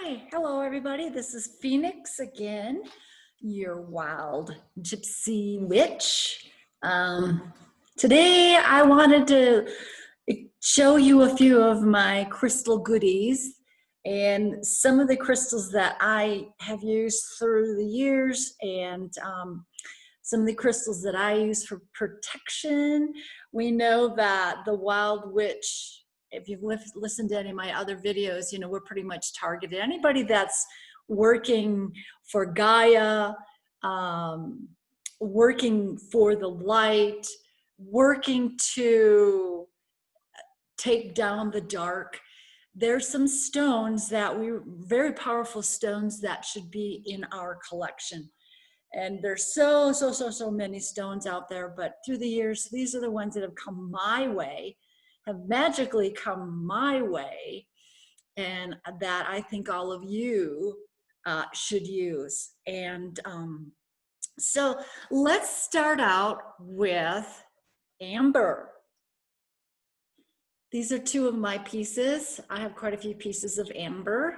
Hi, hello everybody. This is Phoenix again, your wild gypsy witch. Today I wanted to show you a few of my crystal goodies and some of the crystals that I have used through the years, and some of the crystals that I use for protection. We know that the wild witch, if you've listened to any of my other videos, you know, we're pretty much targeted. Anybody that's working for Gaia, working for the light, working to take down the dark. There's some stones that very powerful stones that should be in our collection. And there's so many stones out there, but through the years, these are the ones that have come my way, have magically come my way, and that I think all of you should use. And so let's start out with amber. These are two of my pieces. I have quite a few pieces of amber.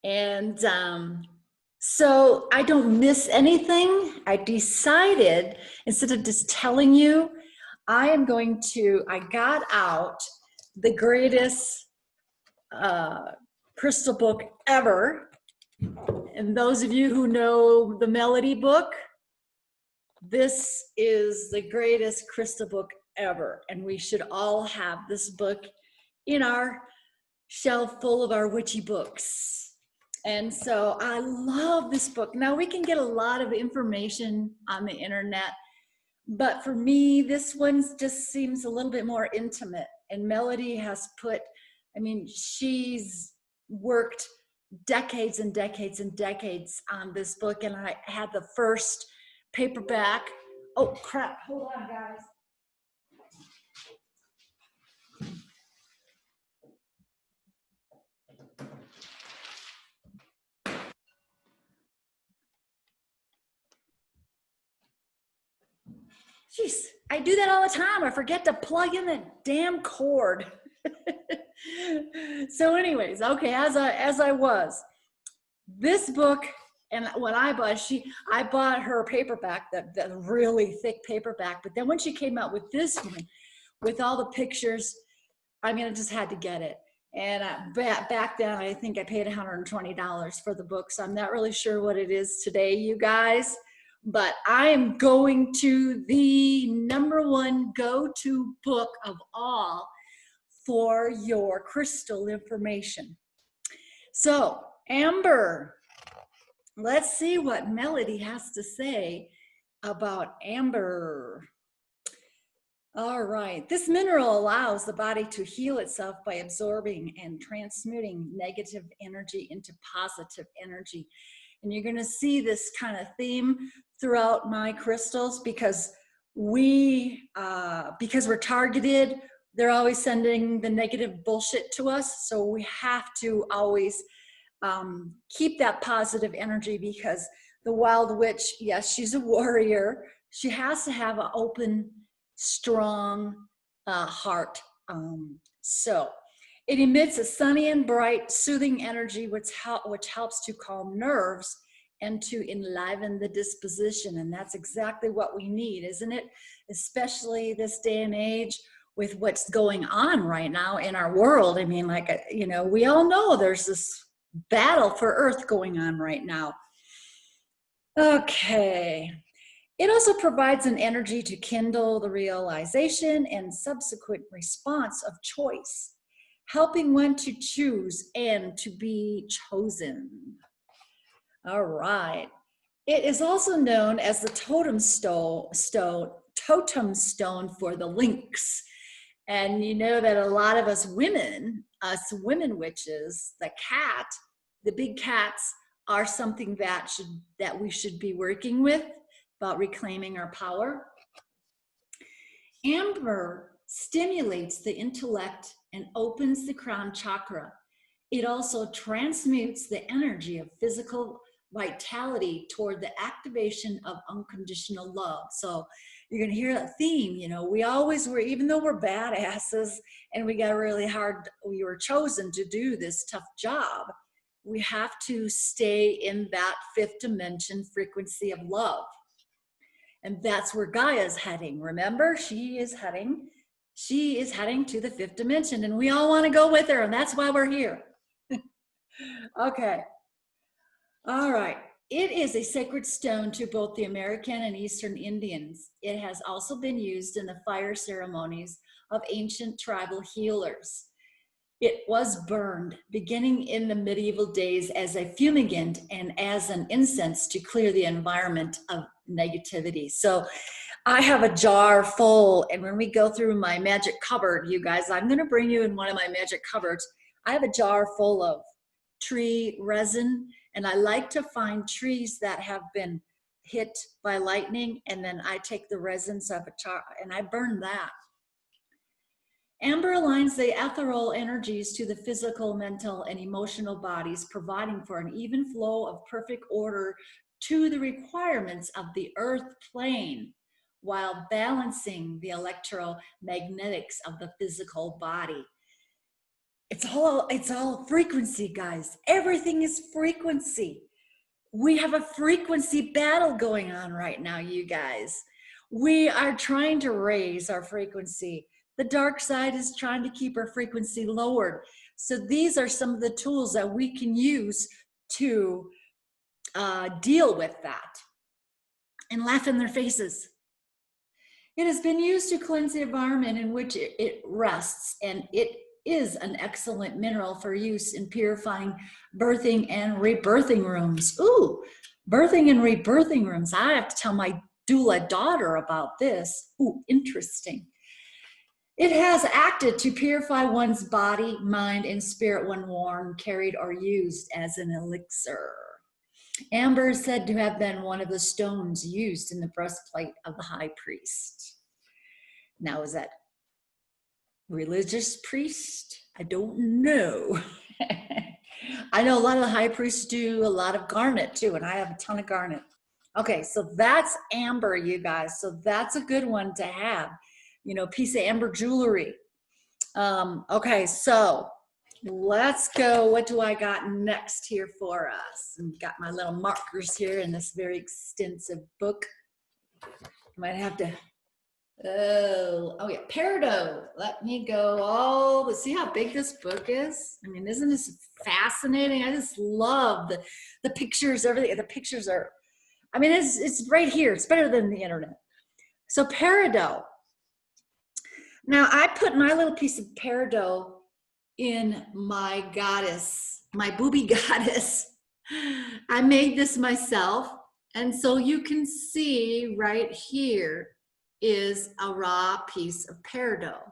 And so I don't miss anything. I decided, instead of just telling you, I got out the greatest crystal book ever. And those of you who know the Melody book, this is the greatest crystal book ever. And we should all have this book in our shelf full of our witchy books. And so I love this book. Now, we can get a lot of information on the internet, but for me, this one just seems a little bit more intimate. And Melody has she's worked decades and decades and decades on this book. And I had the first paperback. Oh, crap. Hold on, guys. Jeez, I do that all the time. I forget to plug in the damn cord. So anyways, okay, as I was, this book, and when I bought her paperback, that really thick paperback, but then when she came out with this one, with all the pictures, I just had to get it. And back then, I think I paid $120 for the book, so I'm not really sure what it is today, you guys. But I am going to the #1 go-to book of all for your crystal information. So, amber, let's see what Melody has to say about amber. All right, this mineral allows the body to heal itself by absorbing and transmuting negative energy into positive energy. And you're going to see this kind of theme throughout my crystals, because we're targeted. They're always sending the negative bullshit to us. So we have to always keep that positive energy, because the wild witch, yes, she's a warrior. She has to have an open, strong heart. So it emits a sunny and bright, soothing energy, which helps to calm nerves and to enliven the disposition. And that's exactly what we need, isn't it? Especially this day and age with what's going on right now in our world. We all know there's this battle for Earth going on right now. Okay. It also provides an energy to kindle the realization and subsequent response of choice, helping one to choose and to be chosen. All right. It is also known as the totem stone for the lynx. And you know that a lot of us women witches, the big cats are something that we should be working with, about reclaiming our power. Amber stimulates the intellect and opens the crown chakra. It also transmutes the energy of physical vitality toward the activation of unconditional love. So you're gonna hear that theme. You know, we always were, even though we're badasses and we got really hard, we were chosen to do this tough job, we have to stay in that fifth dimension frequency of love. And that's where Gaia is heading. Remember, she is heading to the fifth dimension, and we all want to go with her, and that's why we're here. Okay. All right. It is a sacred stone to both the American and Eastern Indians. It has also been used in the fire ceremonies of ancient tribal healers. It was burned beginning in the medieval days as a fumigant and as an incense to clear the environment of negativity. So I have a jar full, and when we go through my magic cupboard, you guys, I'm going to bring you in one of my magic cupboards. I have a jar full of tree resin, and I like to find trees that have been hit by lightning, and then I take the resins of a jar and I burn that. Amber aligns the ethereal energies to the physical, mental, and emotional bodies, providing for an even flow of perfect order to the requirements of the earth plane, while balancing the electromagnetics of the physical body. It's all frequency, guys. Everything is frequency. We have a frequency battle going on right now, you guys. We are trying to raise our frequency. The dark side is trying to keep our frequency lowered. So these are some of the tools that we can use to deal with that and laugh in their faces. It has been used to cleanse the environment in which it rests, and it is an excellent mineral for use in purifying birthing and rebirthing rooms. Ooh, birthing and rebirthing rooms. I have to tell my doula daughter about this. Ooh, interesting. It has acted to purify one's body, mind, and spirit when worn, carried, or used as an elixir. Amber is said to have been one of the stones used in the breastplate of the high priest. Now, is that religious priest? I don't know. I know a lot of the high priests do a lot of garnet too, and I have a ton of garnet. Okay, so that's amber, you guys. So that's a good one to have. You know, piece of amber jewelry. Okay, so let's go. What do I got next here for us? And got my little markers here in this very extensive book. Might have to, oh yeah, Peridot. Let me go. See how big this book is? I mean, isn't this fascinating? I just love the pictures, everything. The pictures are, I mean, it's right here. It's better than the internet. So Peridot. Now, I put my little piece of peridot in my goddess, my booby goddess. I made this myself. And so you can see right here is a raw piece of peridot.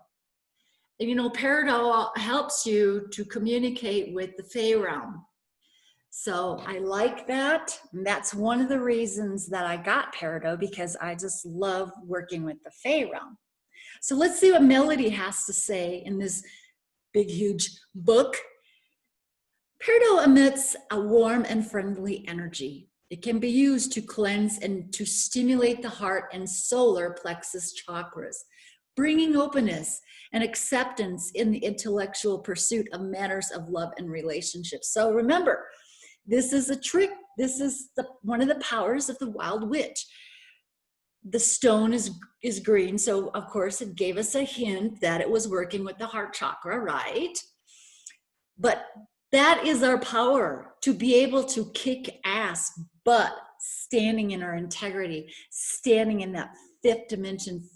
And you know, peridot helps you to communicate with the Fey realm. So I like that. And that's one of the reasons that I got peridot, because I just love working with the Fey realm. So let's see what Melody has to say in this big, huge book. Peridot emits a warm and friendly energy. It can be used to cleanse and to stimulate the heart and solar plexus chakras, bringing openness and acceptance in the intellectual pursuit of matters of love and relationships. So remember, this is a trick. This is one of the powers of the wild witch. The stone is green, so of course it gave us a hint that it was working with the heart chakra, right? But that is our power, to be able to kick ass, but standing in our integrity, standing in that fifth dimension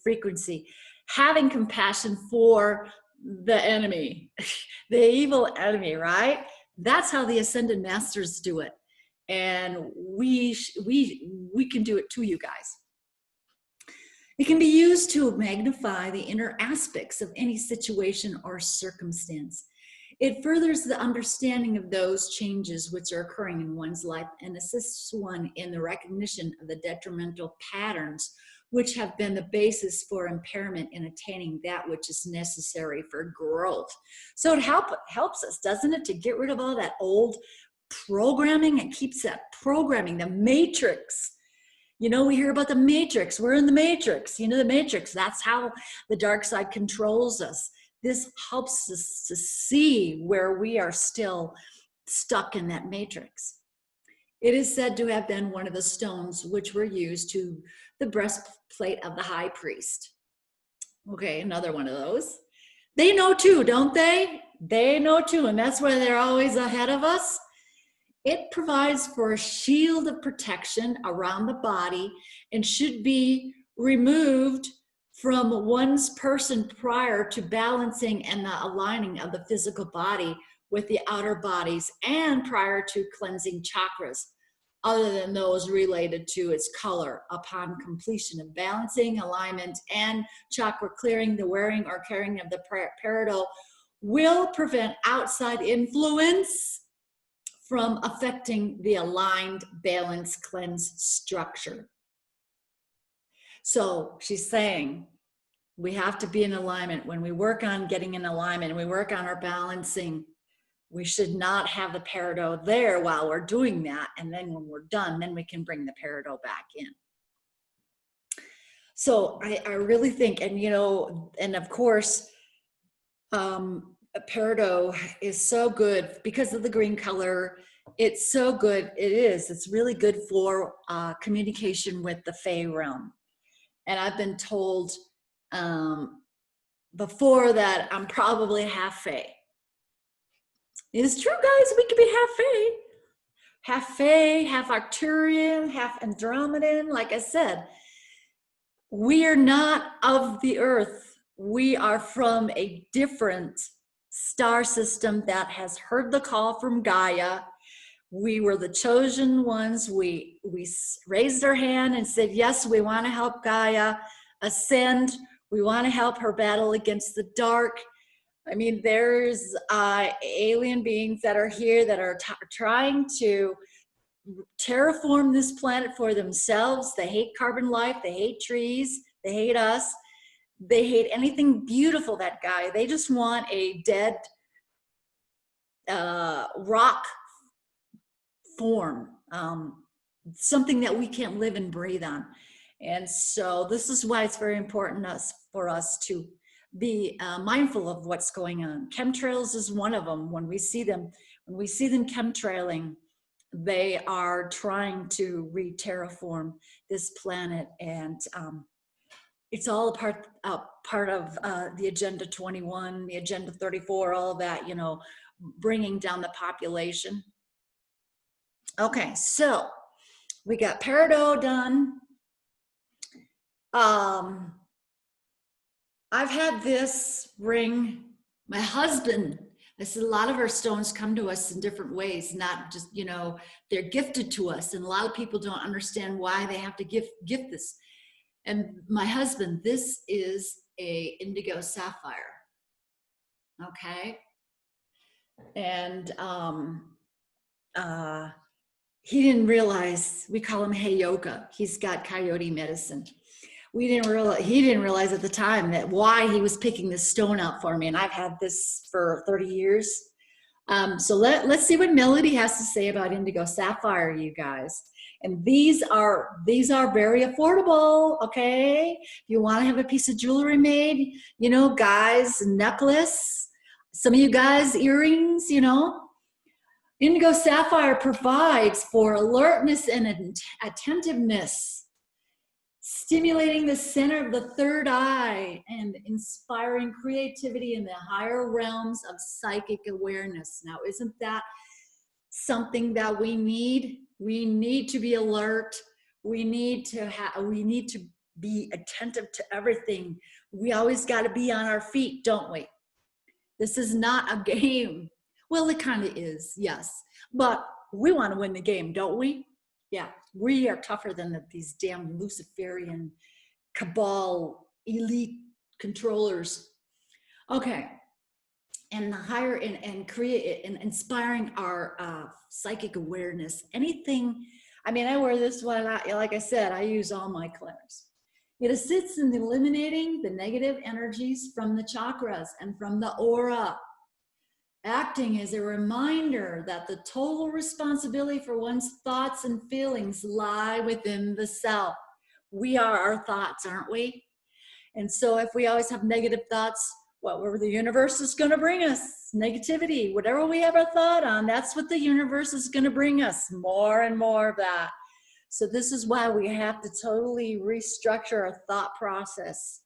frequency, having compassion for the enemy, the evil enemy, right? That's how the Ascended Masters do it. And we can do it too, you guys. It can be used to magnify the inner aspects of any situation or circumstance. It furthers the understanding of those changes which are occurring in one's life and assists one in the recognition of the detrimental patterns which have been the basis for impairment in attaining that which is necessary for growth. So it helps us, doesn't it, to get rid of all that old programming. It keeps that programming, the matrix. You know, we hear about the matrix. We're in the matrix. You know, the matrix, that's how the dark side controls us. This helps us to see where we are still stuck in that matrix. It is said to have been one of the stones which were used to the breastplate of the high priest. Okay, another one of those. They know too, don't they? They know too, and that's why they're always ahead of us. It provides for a shield of protection around the body and should be removed from one's person prior to balancing and the aligning of the physical body with the outer bodies and prior to cleansing chakras, other than those related to its color. Upon completion of balancing, alignment, and chakra clearing, the wearing or carrying of the Peridot will prevent outside influence from affecting the aligned, balanced, cleansed structure. So she's saying we have to be in alignment. When we work on getting in alignment and we work on our balancing, we should not have the Peridot there while we're doing that. And then when we're done, then we can bring the Peridot back in. So I really think, and you know, and of course, a Peridot is so good because of the green color. It's so good. It is. It's really good for communication with the Fey realm. And I've been told before that I'm probably half Fey. It's true, guys. We could be half Fey, half Arcturian, half Andromedan. Like I said, we are not of the earth. We are from a different star system that has heard the call from Gaia. We were the chosen ones. We raised our hand and said, yes, we want to help Gaia ascend. We want to help her battle against the dark. I mean, there's alien beings that are here that are trying to terraform this planet for themselves. They hate carbon life. They hate trees. They hate us. They hate anything beautiful, that Gaia. They just want a dead rock form, something that we can't live and breathe on. And so this is why it's very important for us to be mindful of what's going on. Chemtrails is one of them. When we see them chemtrailing, they are trying to re-terraform this planet, and it's all part of the Agenda 21, the Agenda 34, all of that, you know, bringing down the population. Okay, so we got Peridot done. I've had this ring, my husband, I said a lot of our stones come to us in different ways, not just, you know, they're gifted to us, and a lot of people don't understand why they have to gift this. And my husband, this is a Indigo Sapphire, okay? And he didn't realize, we call him Heyoka. He's got coyote medicine. He didn't realize at the time that why he was picking this stone out for me. And I've had this for 30 years. So let's see what Melody has to say about Indigo Sapphire, you guys. And these are very affordable, okay? If you want to have a piece of jewelry made, you know, guys, necklace, some of you guys, earrings, you know. Indigo Sapphire provides for alertness and attentiveness, stimulating the center of the third eye and inspiring creativity in the higher realms of psychic awareness. Now, isn't that something that we need? We need to be alert. We need to be attentive to everything. We always got to be on our feet, don't we? This is not a game. Well, it kind of is, yes. But we want to win the game, don't we? Yeah, we are tougher than these damn Luciferian cabal elite controllers. Okay, and the higher and create and inspiring our psychic awareness. Anything, I mean, I wear this one, like I said, I use all my clairs. It assists in eliminating the negative energies from the chakras and from the aura. acting as a reminder that the total responsibility for one's thoughts and feelings lie within the self. We are our thoughts, aren't we? And so if we always have negative thoughts, whatever the universe is going to bring us, negativity, whatever we ever thought on, that's what the universe is going to bring us, more and more of that. So this is why we have to totally restructure our thought process,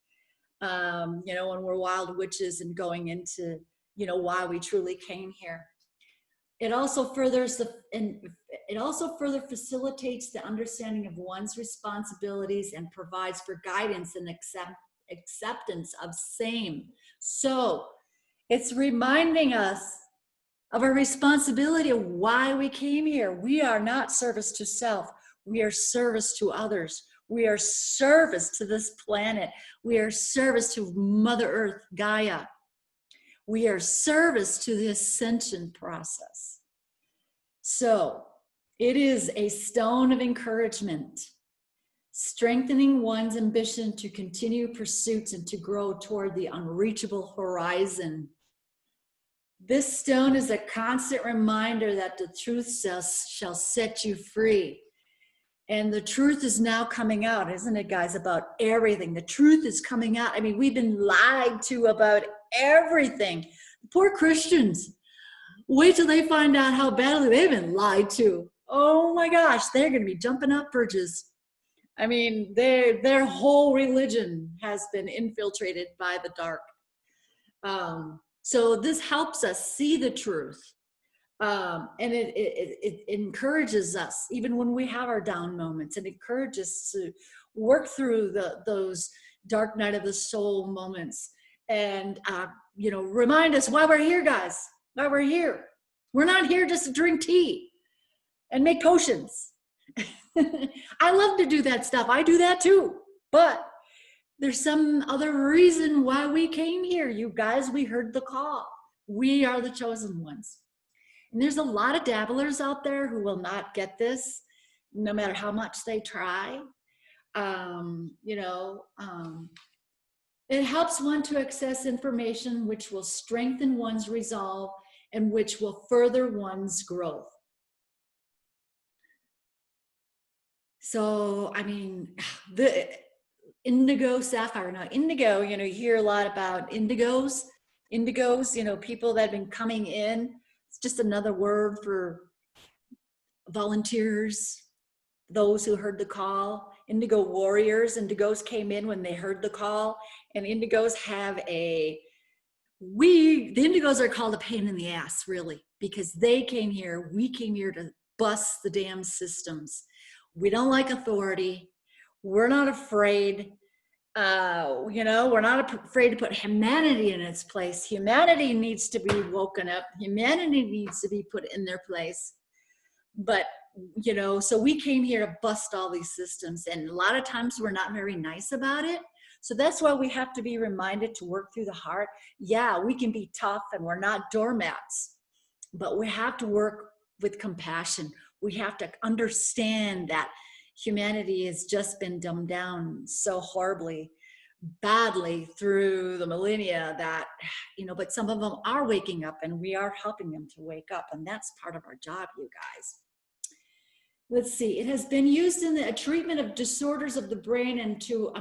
you know, when we're wild witches and going into, you know, why we truly came here. It also furthers it also further facilitates the understanding of one's responsibilities and provides for guidance and acceptance of same. So it's reminding us of our responsibility of why we came here. We are not service to self. We are service to others. We are service to this planet. We are service to Mother Earth, Gaia. We are service to the ascension process. So it is a stone of encouragement, strengthening one's ambition to continue pursuits and to grow toward the unreachable horizon. This stone is a constant reminder that the truth shall set you free. And the truth is now coming out, isn't it, guys, about everything. The truth is coming out. I mean, we've been lied to about everything. Poor Christians. Wait till they find out how badly they've been lied to. Oh my gosh, they're going to be jumping up bridges. I mean, their whole religion has been infiltrated by the dark. So this helps us see the truth. And it encourages us, even when we have our down moments, it encourages us to work through those dark night of the soul moments and, you know, remind us why we're here, guys, why we're here. We're not here just to drink tea and make potions. I love to do that stuff. I do that too. But there's some other reason why we came here. You guys, we heard the call. We are the chosen ones. And there's a lot of dabblers out there who will not get this, no matter how much they try. You know, it helps one to access information which will strengthen one's resolve and which will further one's growth. So, I mean, the Indigo Sapphire. Now, indigo, you know, you hear a lot about indigos, you know, people that have been coming in. It's just another word for volunteers, those who heard the call. Indigo warriors. Indigos came in when they heard the call. And indigos have the indigos are called a pain in the ass, really, because they came here. We came here to bust the damn systems. We don't like authority. We're not afraid. You know, we're not afraid to put humanity in its place. Humanity needs to be woken up. Humanity needs to be put in their place. But, you know, so we came here to bust all these systems. And a lot of times we're not very nice about it. So that's why we have to be reminded to work through the heart. Yeah, we can be tough and we're not doormats, but we have to work with compassion. We have to understand that humanity has just been dumbed down so horribly, badly through the millennia that, you know, but some of them are waking up and we are helping them to wake up. And that's part of our job, you guys. Let's see. It has been used in the treatment of disorders of the brain and to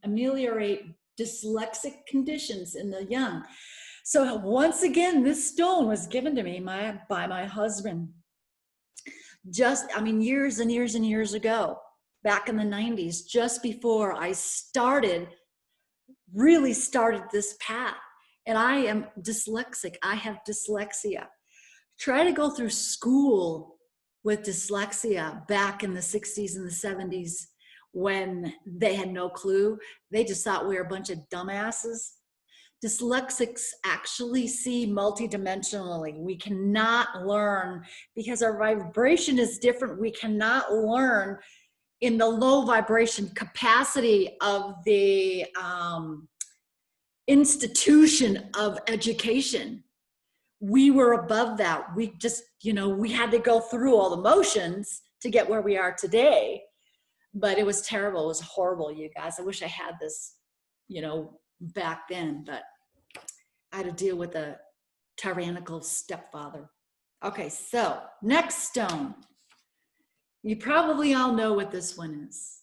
ameliorate dyslexic conditions in the young. So once again, this stone was given to me by my husband. Just, I mean, years and years and years ago, back in the 90s, just before I really started this path. And I am dyslexic. I have dyslexia. Try to go through school with dyslexia back in the 60s and the 70s when they had no clue. They just thought we were a bunch of dumbasses. Dyslexics actually see multidimensionally. We cannot learn because our vibration is different. We cannot learn in the low vibration capacity of the institution of education. We were above that. We just, you know, we had to go through all the motions to get where we are today. But it was terrible. It was horrible, you guys. I wish I had this, you know, back then, but I had to deal with the tyrannical stepfather. Okay, so next stone. You probably all know what this one is.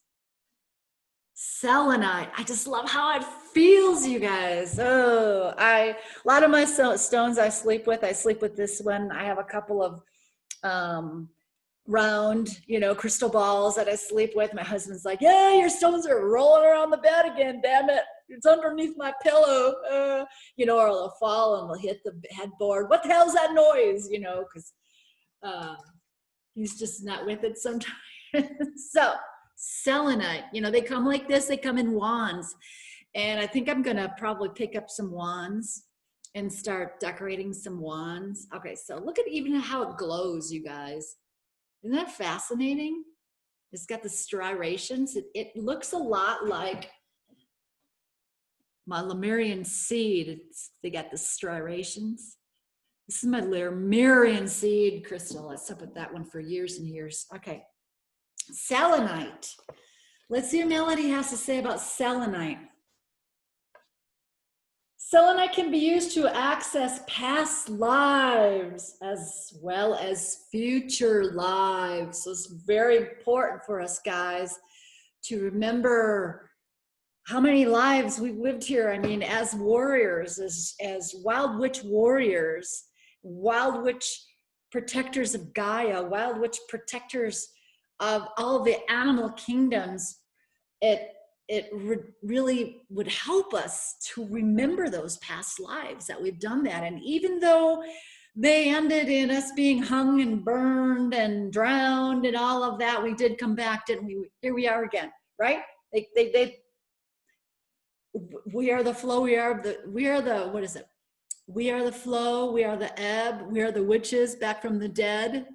Selenite. I just love how it feels, you guys. Oh, a lot of my stones I sleep with this one. I have a couple of round, crystal balls that I sleep with. My husband's like, yeah, your stones are rolling around the bed again, damn it. It's underneath my pillow, or they'll fall and they'll hit the headboard. What the hell's that noise? Because he's just not with it sometimes. So selenite, they come like this. They come in wands. And I think I'm going to probably pick up some wands and start decorating some wands. Okay, so look at even how it glows, you guys. Isn't that fascinating? It's got the striations. It looks a lot like my Lemurian seed. They got the striations. This is my Lemurian seed crystal. I slept with that one for years and years. Okay, selenite. Let's see what Melody has to say about selenite. Selenite can be used to access past lives as well as future lives. So it's very important for us guys to remember how many lives we've lived here. I mean, as warriors, as wild witch warriors, wild witch protectors of Gaia, wild witch protectors of all the animal kingdoms. It really would help us to remember those past lives that we've done that. And even though they ended in us being hung and burned and drowned and all of that, we did come back, didn't we? Here we are again, right? We are the flow, we are the, what is it? We are the flow, we are the ebb, we are the witches back from the dead.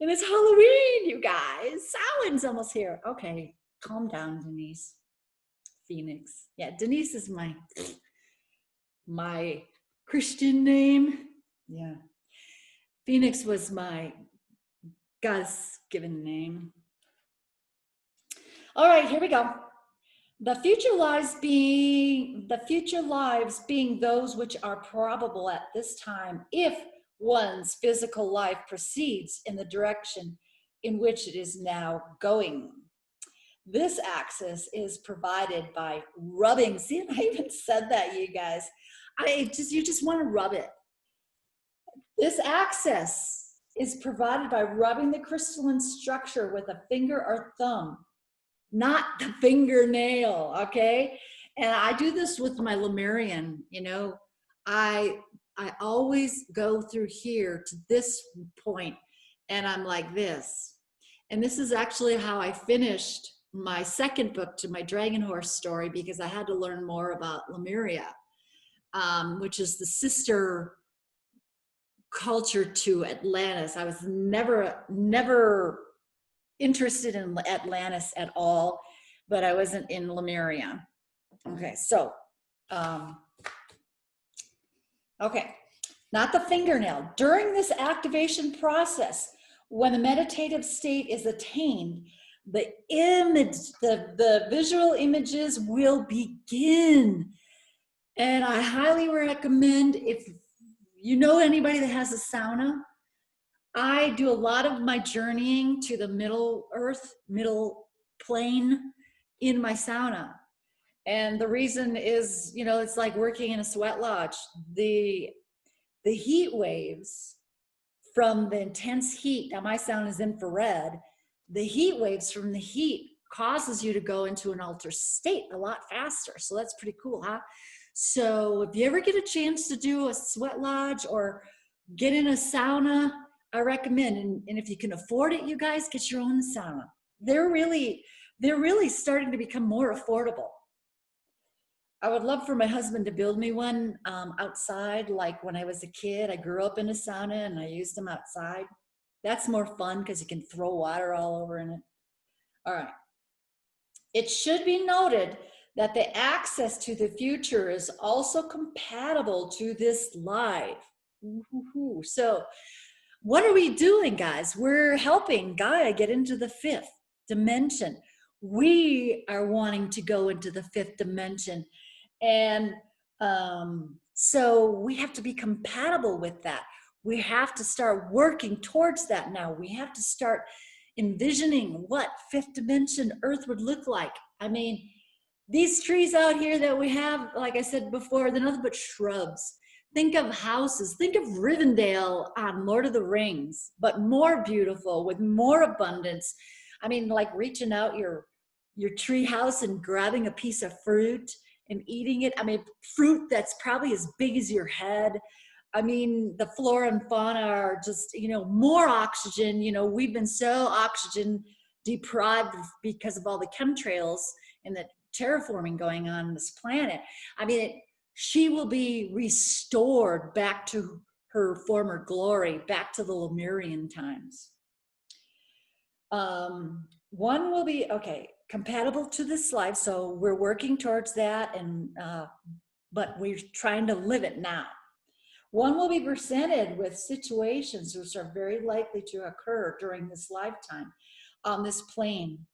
And it's Halloween, you guys. Samhain's almost here. Okay. Calm down, Denise. Phoenix. Yeah, Denise is my Christian name. Yeah. Phoenix was my God's given name. All right, here we go. The future lives being those which are probable at this time if one's physical life proceeds in the direction in which it is now going. This access is provided by rubbing. See, I even said that, you guys. You just want to rub it. This access is provided by rubbing the crystalline structure with a finger or thumb, not the fingernail, okay? And I do this with my Lemurian, I always go through here to this point, and I'm like this. And this is actually how I finished my second book to my dragon horse story, because I had to learn more about Lemuria, which is the sister culture to Atlantis. I was never interested in Atlantis at all, but I wasn't in Lemuria. Okay, so, okay, not the fingernail. During this activation process, when the meditative state is attained, the image, the visual images will begin. And I highly recommend, if you know anybody that has a sauna, I do a lot of my journeying to the middle plane in my sauna. And the reason is, it's like working in a sweat lodge. The heat waves from the intense heat, now my sauna is infrared, the heat waves from the heat causes you to go into an altered state a lot faster. So that's pretty cool, huh? So if you ever get a chance to do a sweat lodge or get in a sauna, I recommend, and if you can afford it, you guys, get your own sauna. They're really starting to become more affordable. I would love for my husband to build me one outside. Like when I was a kid, I grew up in a sauna and I used them outside. That's more fun because you can throw water all over in it. All right. It should be noted that the access to the future is also compatible to this life. So what are we doing, guys? We're helping Gaia get into the fifth dimension. We are wanting to go into the fifth dimension. And So we have to be compatible with that. We have to start working towards that now. We have to start envisioning what fifth dimension Earth would look like. I mean, these trees out here that we have, like I said before, they're nothing but shrubs. Think of houses. Think of Rivendell on Lord of the Rings, but more beautiful with more abundance. I mean, like reaching out your tree house and grabbing a piece of fruit and eating it. I mean, fruit that's probably as big as your head. I mean, the flora and fauna are just, you know, more oxygen. You know, we've been so oxygen deprived because of all the chemtrails and the terraforming going on this planet. I mean, she will be restored back to her former glory, back to the Lemurian times. One will be, okay, compatible to this life, so we're working towards that, and but we're trying to live it now. One will be presented with situations which are very likely to occur during this lifetime on this plane.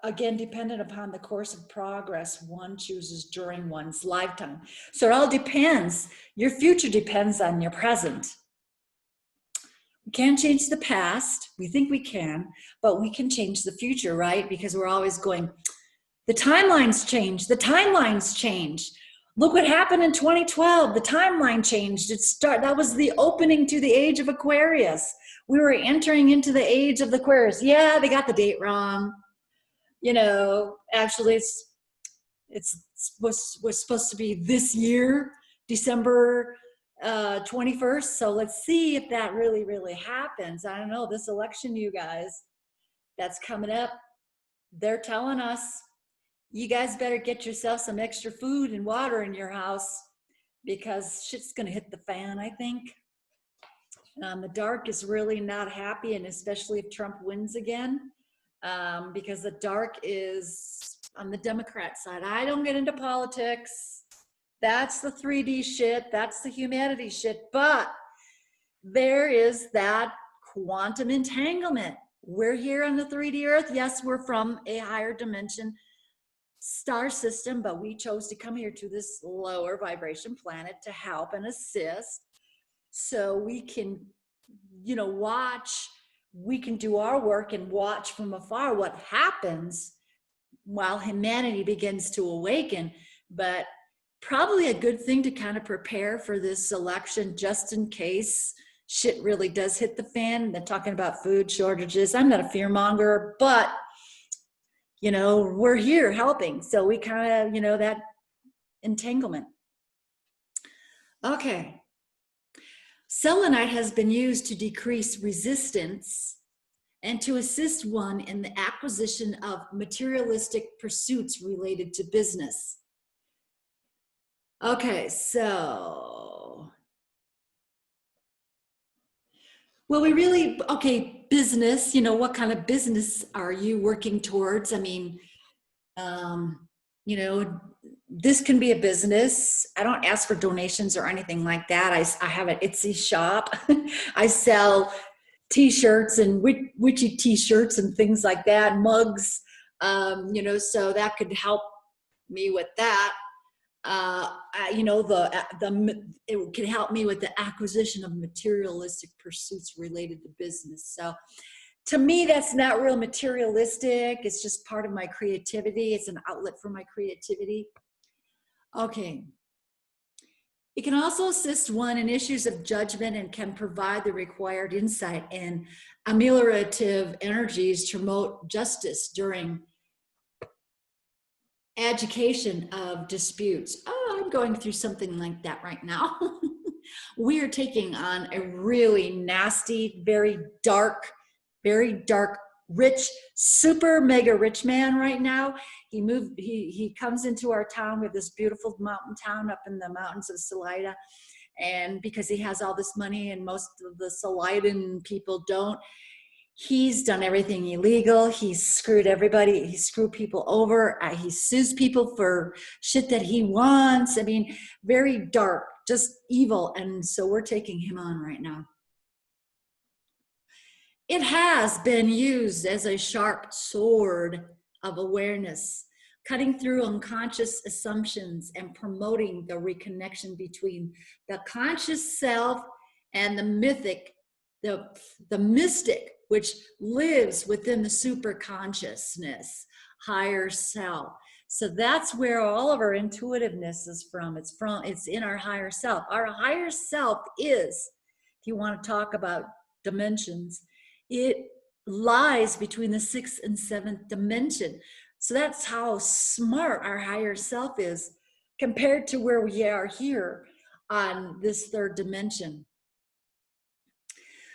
Again, dependent upon the course of progress one chooses during one's lifetime. So it all depends. Your future depends on your present. We can't change the past. We think we can, but we can change the future, right? Because we're always going, the timelines change, the timelines change. Look what happened in 2012. The timeline changed. That was the opening to the age of Aquarius. We were entering into the age of the Aquarius. Yeah, they got the date wrong. You know, actually was supposed to be this year, December 21st. So let's see if that really happens. I don't know, this election, you guys, that's coming up, they're telling us, you guys better get yourself some extra food and water in your house because shit's gonna hit the fan, I think. The dark is really not happy, and especially if Trump wins again. Because the dark is on the Democrat side. I don't get into politics. That's the 3D shit. That's the humanity shit. But there is that quantum entanglement. We're here on the 3D Earth. Yes, we're from a higher dimension star system, but we chose to come here to this lower vibration planet to help and assist. So we can, you know, watch. We can do our work and watch from afar what happens while humanity begins to awaken. But probably a good thing to kind of prepare for this election just in case shit really does hit the fan. They're talking about food shortages. I'm not a fear monger, but you know, we're here helping. So we kind of, you know, that entanglement. Okay. Selenite has been used to decrease resistance and to assist one in the acquisition of materialistic pursuits related to business. Okay, so, well, we really, okay, business, you know, what kind of business are you working towards? I mean, you know, this can be a business. I don't ask for donations or anything like that. I have an Etsy shop. I sell t-shirts and witchy t-shirts and things like that, mugs, you know, so that could help me with that. You know, it can help me with the acquisition of materialistic pursuits related to business. So to me, that's not real materialistic. It's just part of my creativity. It's an outlet for my creativity. Okay. It can also assist one in issues of judgment and can provide the required insight and ameliorative energies to promote justice during adjudication of disputes. Oh, I'm going through something like that right now. We are taking on a really nasty, very dark, rich, super mega rich man right now. He comes into our town. We have this beautiful mountain town up in the mountains of Selenite. And because he has all this money and most of the Selenitan people don't, he's done everything illegal. He's screwed everybody. He screwed people over. He sues people for shit that he wants. I mean, very dark, just evil. And so we're taking him on right now. It has been used as a sharp sword of awareness cutting through unconscious assumptions and promoting the reconnection between the conscious self and the mythic, the mystic, which lives within the super consciousness, higher self. So that's where all of our intuitiveness is from. It's in our higher self. Our higher self is, if you want to talk about dimensions, it lies between the 6th and 7th dimension. So that's how smart our higher self is compared to where we are here on this 3rd dimension.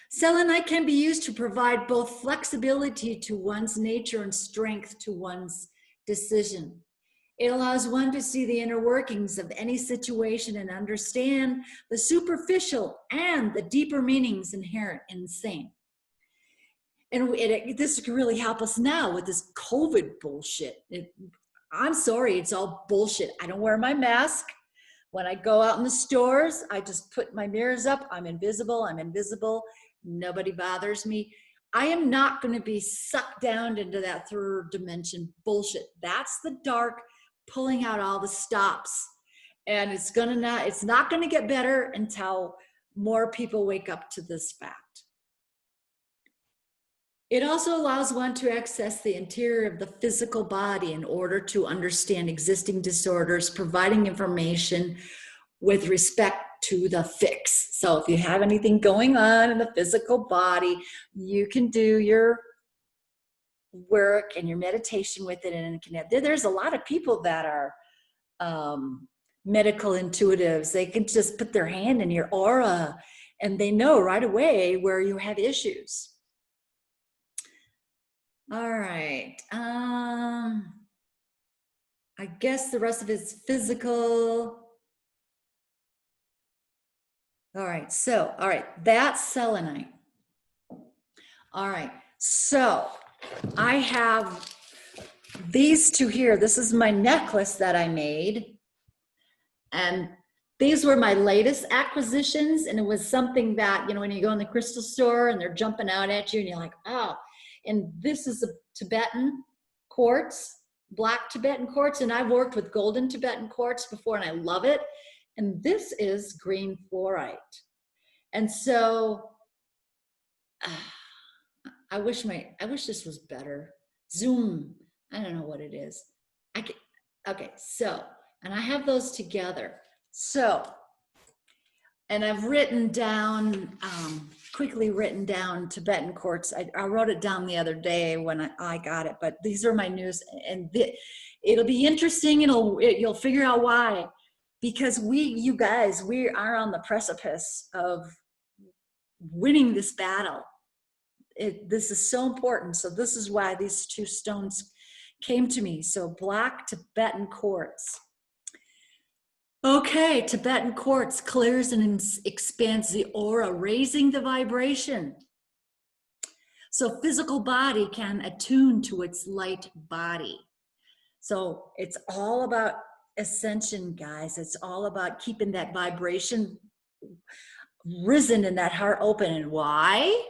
Selenite can be used to provide both flexibility to one's nature and strength to one's decision. It allows one to see the inner workings of any situation and understand the superficial and the deeper meanings inherent in same. And this can really help us now with this COVID bullshit. I'm sorry, it's all bullshit. I don't wear my mask. When I go out in the stores, I just put my mirrors up. I'm invisible. I'm invisible. Nobody bothers me. I am not going to be sucked down into that 3rd dimension bullshit. That's the dark pulling out all the stops. And it's not going to get better until more people wake up to this fact. It also allows one to access the interior of the physical body in order to understand existing disorders, providing information with respect to the fix. So if you have anything going on in the physical body, you can do your work and your meditation with it. And there's a lot of people that are medical intuitives. They can just put their hand in your aura and they know right away where you have issues. All right. I guess the rest of it's physical. All right. So, all right. That's selenite. All right. So I have these two here. This is my necklace that I made. And these were my latest acquisitions. And it was something that, you know, when you go in the crystal store and they're jumping out at you and you're like, oh, and this is a Tibetan quartz, black Tibetan quartz. And I've worked with golden Tibetan quartz before and I love it. And this is green fluorite. And so I wish this was better. Zoom, I don't know what it is. Okay, so, and I have those together. So, and I've written down, quickly written down Tibetan quartz. I wrote it down the other day when I got it, but these are my news, and it'll be interesting. You'll figure out why, because you guys, we are on the precipice of winning this battle. This is so important. So this is why these two stones came to me. So black Tibetan quartz. Okay, Tibetan quartz clears and expands the aura, raising the vibration. So physical body can attune to its light body. So it's all about ascension, guys. It's all about keeping that vibration risen and that heart open. And why?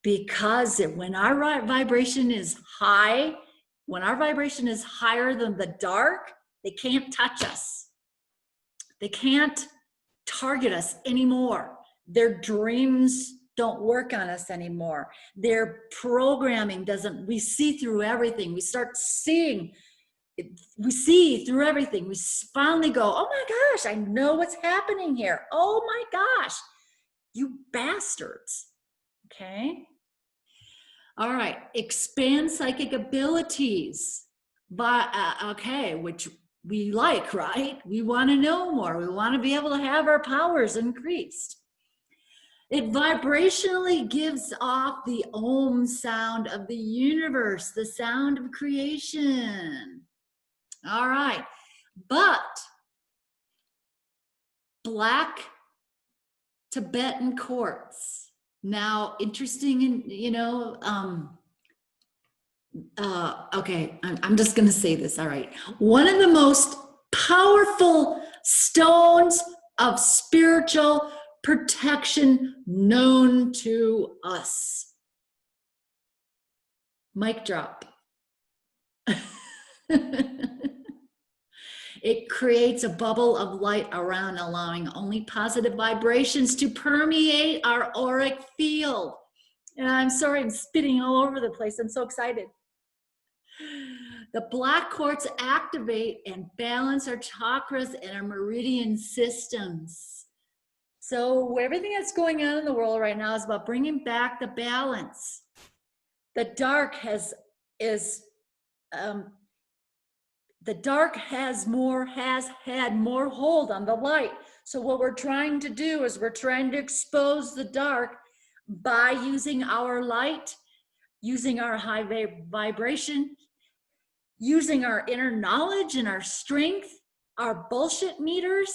Because when our vibration is high, when our vibration is higher than the dark, they can't touch us. They can't target us anymore. Their dreams don't work on us anymore. Their programming doesn't, we see through everything. We start seeing, we see through everything. We finally go, oh my gosh, I know what's happening here. Oh my gosh, you bastards. Okay. All right. Expand psychic abilities. Okay, which we like, right? We want to know more. We want to be able to have our powers increased. It vibrationally gives off the Om sound of the universe, the sound of creation. All right. But black Tibetan quartz. Now, interesting in, okay, I'm just going to say this. All right. One of the most powerful stones of spiritual protection known to us. Mic drop. It creates a bubble of light around, allowing only positive vibrations to permeate our auric field. And I'm sorry, I'm spitting all over the place. I'm so excited. The black quartz activate and balance our chakras and our meridian systems. So everything that's going on in the world right now is about bringing back the balance. The dark has had more hold on the light. So what we're trying to do is we're trying to expose the dark by using our light, using our high vibration, using our inner knowledge and our strength, our bullshit meters.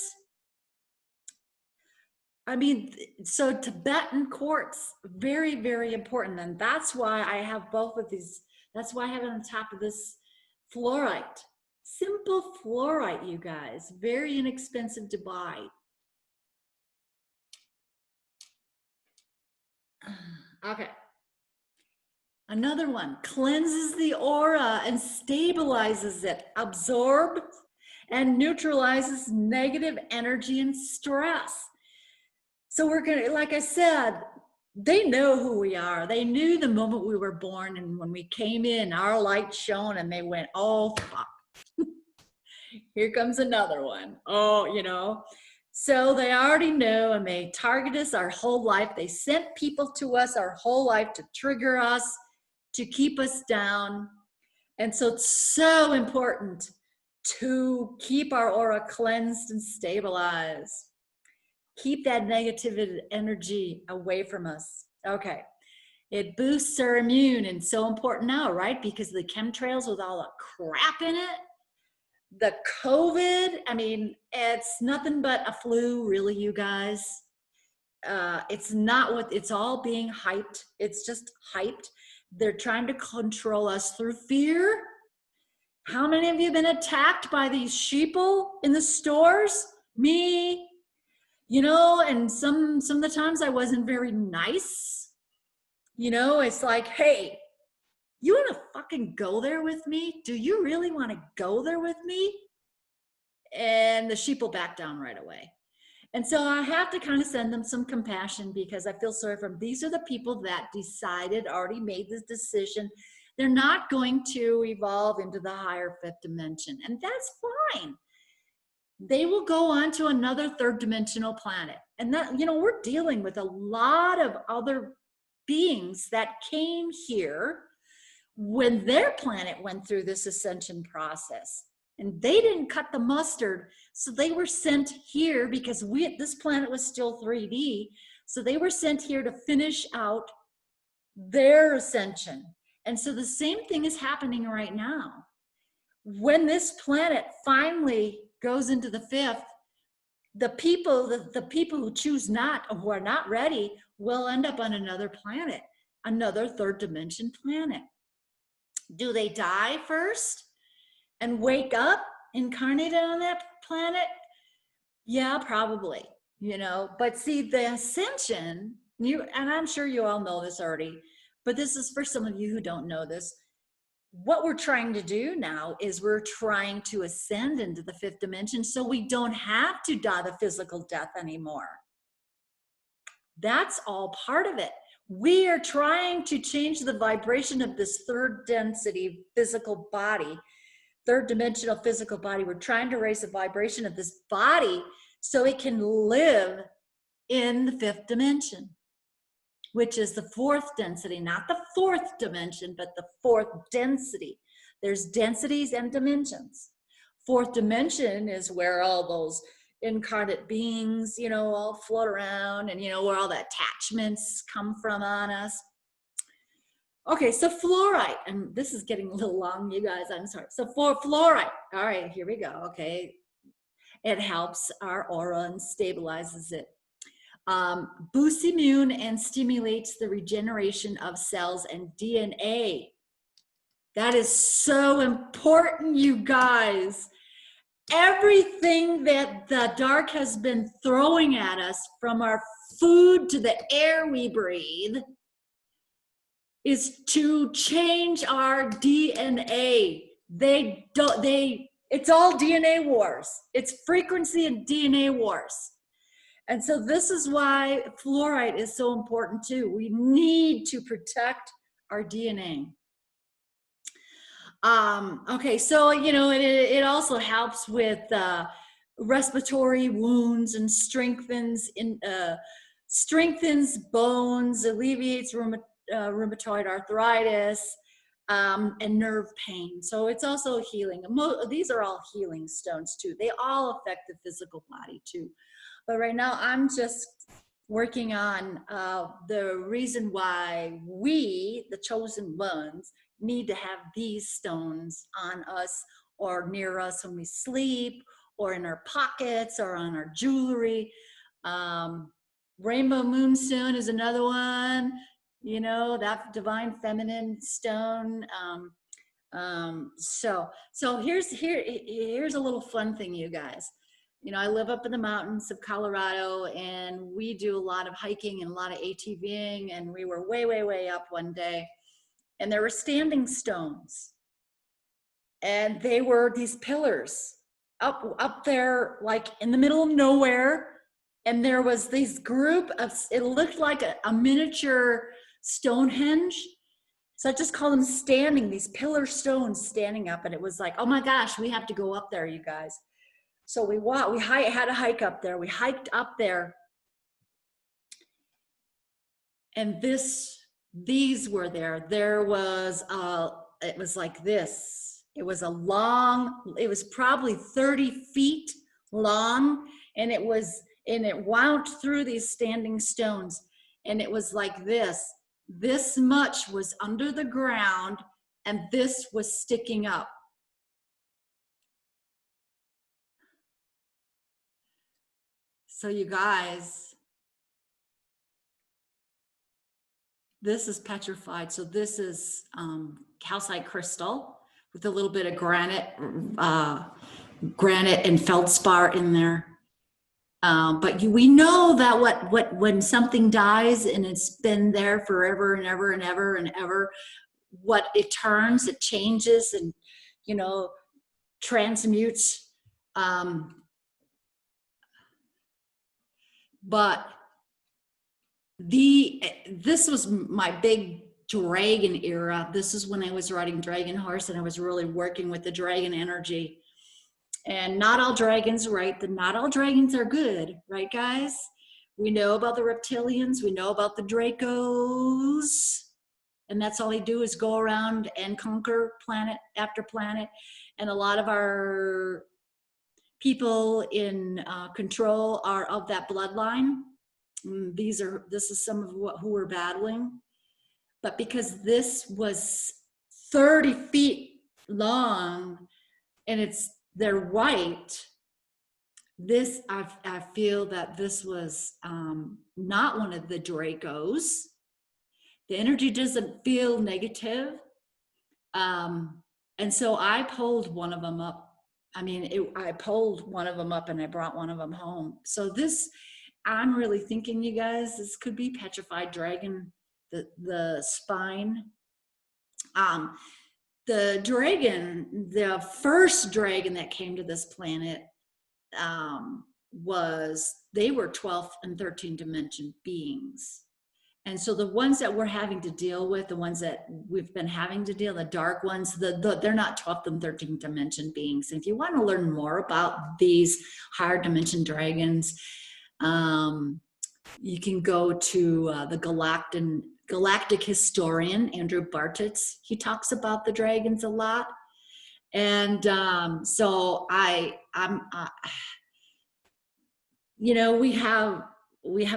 I mean, so Tibetan quartz, very, very important. And that's why I have both of these. That's why I have it on top of this fluorite. Simple fluorite, you guys. Very inexpensive to buy. Okay. Another one, cleanses the aura and stabilizes it, absorbs and neutralizes negative energy and stress. So we're gonna, like I said, they know who we are. They knew the moment we were born, and when we came in, our light shone, and they went, oh, fuck. Here comes another one. Oh, you know. So they already know, and they target us our whole life. They sent people to us our whole life to trigger us, to keep us down. And so it's so important to keep our aura cleansed and stabilized. Keep that negative energy away from us. Okay. It boosts our immune, and so important now, right? Because of the chemtrails with all the crap in it. The COVID, I mean, it's nothing but a flu, really, you guys. It's not what, it's all being hyped. It's just hyped. They're trying to control us through fear. How many of you have been attacked by these sheeple in the stores? Me. You know, and some of the times I wasn't very nice. You know, it's like, hey, you want to fucking go there with me? Do you really want to go there with me? And the sheep will back down right away. And so I have to kind of send them some compassion, because I feel sorry for them. These are the people that decided, already made this decision. They're not going to evolve into the higher fifth dimension. And that's fine. They will go on to another third dimensional planet. And that, you know, we're dealing with a lot of other beings that came here when their planet went through this ascension process, and they didn't cut the mustard. So they were sent here because this planet was still 3D. So they were sent here to finish out their ascension. And so the same thing is happening right now. When this planet finally goes into the fifth, the people who choose not, or who are not ready, will end up on another planet, another third dimension planet. Do they die first and wake up incarnated on that planet? Yeah, probably, you know. But see, the ascension, and I'm sure you all know this already, but this is for some of you who don't know this. What we're trying to do now is we're trying to ascend into the fifth dimension so we don't have to die the physical death anymore. That's all part of it. We are trying to change the vibration of this third density physical body, third dimensional physical body. We're trying to raise the vibration of this body so it can live in the fifth dimension, which is the fourth density, not the fourth dimension, but the fourth density. There's densities and dimensions. Fourth dimension is where all those incarnate beings, you know, all float around, and, you know, where all the attachments come from on us. Okay, so fluorite, and this is getting a little long, you guys, I'm sorry. So for fluorite, all right, here we go, okay. It helps our aura and stabilizes it. Boosts immune and stimulates the regeneration of cells and DNA. That is so important, you guys. Everything that the dark has been throwing at us, from our food to the air we breathe, is to change our DNA. it's all DNA wars. It's frequency and DNA wars. And so this is why fluorite is so important too. We need to protect our DNA. Okay, so, you know, it also helps with respiratory wounds and strengthens bones, alleviates rheumatoid arthritis, and nerve pain. So it's also healing. These are all healing stones too. They all affect the physical body too. But right now I'm just working on the reason why we, the chosen ones, need to have these stones on us or near us when we sleep, or in our pockets, or on our jewelry. Rainbow moonstone is another one, you know, that divine feminine stone. So here's a little fun thing, you guys. You know, I live up in the mountains of Colorado, and we do a lot of hiking and a lot of ATVing, and we were way, way, way up one day, and there were standing stones, and they were these pillars up there, like in the middle of nowhere, and there was this group of, it looked like a miniature Stonehenge. So I just call them standing, these pillar stones standing up, and it was like, oh my gosh, we have to go up there, you guys. So we had a hike up there. We hiked up there, and these were there. There was it was like this. It was it was probably 30 feet long, and it wound through these standing stones, and it was like this. This much was under the ground, and this was sticking up. So you guys, this is petrified. So this is calcite crystal with a little bit of granite and feldspar in there. But we know that when something dies and it's been there forever and ever and ever and ever, what it turns, it changes, and, you know, transmutes. But this was my big dragon era. This is when I was riding Dragon Horse, and I was really working with the dragon energy. And not all dragons, right? Not all dragons are good, right, guys? We know about the reptilians. We know about the Dracos. And that's all they do is go around and conquer planet after planet. And a lot of our people in control are of that bloodline. This is some of who we're battling. But because this was 30 feet long, and they're white, I feel that this was not one of the Dracos. The energy doesn't feel negative. And so I pulled one of them up. I pulled one of them up, and I brought one of them home. So I'm really thinking, you guys, this could be petrified dragon, the spine. The first dragon that came to this planet, they were 12th and 13th dimension beings. And so the ones that we're having to deal with, the ones that we've been having to deal, the dark ones, they're not 12th and 13th dimension beings. And if you want to learn more about these higher dimension dragons, you can go to the galactic historian, Andrew Bartitz. He talks about the dragons a lot. And so you know, we have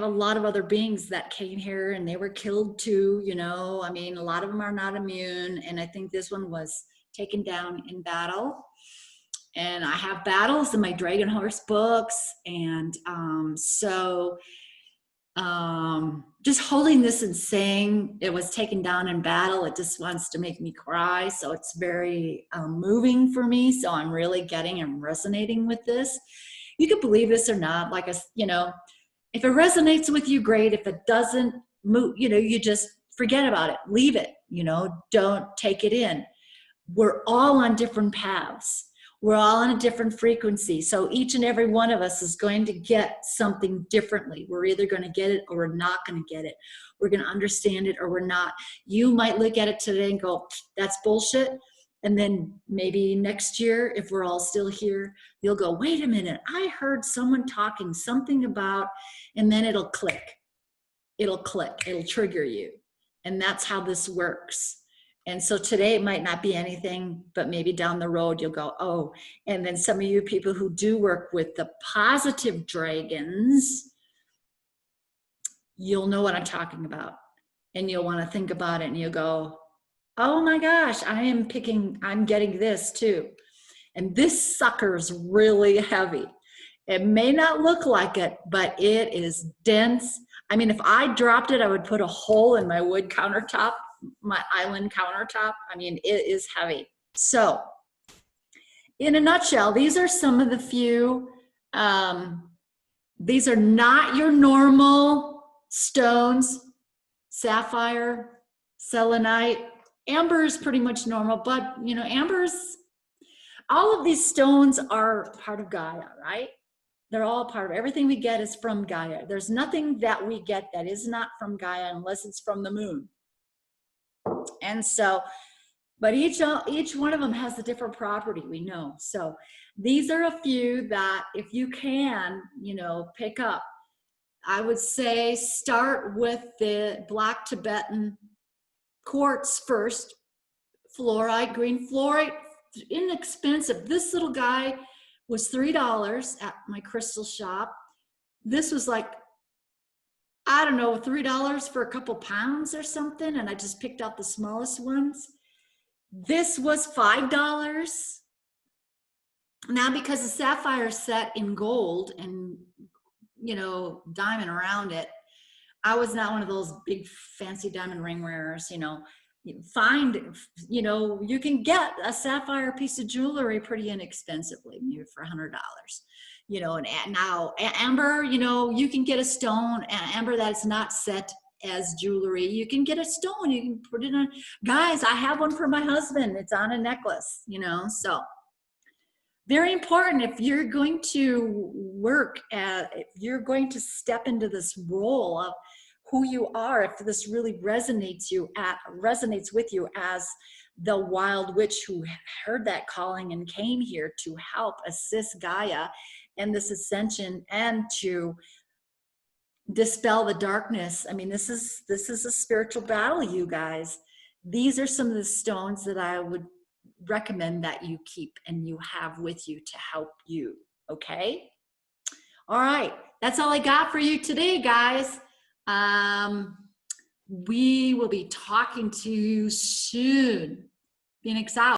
a lot of other beings that came here, and they were killed too, you know. I mean, a lot of them are not immune, and I think this one was taken down in battle. And I have battles in my Dragon Horse books, and just holding this and saying it was taken down in battle, it just wants to make me cry. So it's very moving for me. So I'm really getting and resonating with this. You can believe this or not, you know, if it resonates with you, great. If it doesn't, move, you know, you just forget about it, leave it, you know, don't take it in. we're all on different paths. We're all on a different frequency. So each and every one of us is going to get something differently. We're either going to get it or we're not going to get it. We're going to understand it or we're not. You might look at it today and go, that's bullshit. And then maybe next year, if we're all still here, you'll go, wait a minute, I heard someone talking something about, and then it'll click. It'll click, it'll trigger you. And that's how this works. And so today it might not be anything, but maybe down the road you'll go, oh. And then some of you people who do work with the positive dragons, you'll know what I'm talking about. And you'll want to think about it and you'll go, oh my gosh, I'm getting this too. And this sucker's really heavy. It may not look like it, but it is dense. I mean, if I dropped it, I would put a hole in my wood countertop, my island countertop. I mean, it is heavy. So in a nutshell, these are some of the few, these are not your normal stones. Sapphire, selenite, amber is pretty much normal, but you know, amber's, all of these stones are part of Gaia, right? They're all part of, everything we get is from Gaia. There's nothing that we get that is not from Gaia unless it's from the moon. And so, but each one of them has a different property, we know. So these are a few that if you can, you know, pick up. I would say start with the black Tibetan quartz first. Fluoride, green fluorite, inexpensive. This little guy was $3 at my crystal shop. This was like, I don't know, $3 for a couple pounds or something. And I just picked out the smallest ones. This was $5. Now, because the sapphire is set in gold and, you know, diamond around it, I was not one of those big fancy diamond ring wearers, you know. Find, you know, you can get a sapphire piece of jewelry pretty inexpensively, maybe for $100, you know. And now amber, you know, you can get a stone, amber that's not set as jewelry. You can get a stone, you can put it on. Guys, I have one for my husband. It's on a necklace, you know. So very important if you're going to work at, if you're going to step into this role of who you are, if this really resonates with you as the wild witch who heard that calling and came here to help assist Gaia and this ascension and to dispel the darkness. I mean, this is a spiritual battle, you guys. These are some of the stones that I would recommend that you keep and you have with you to help you. Okay. All right. That's all I got for you today, guys. We will be talking to you soon. Phoenix out.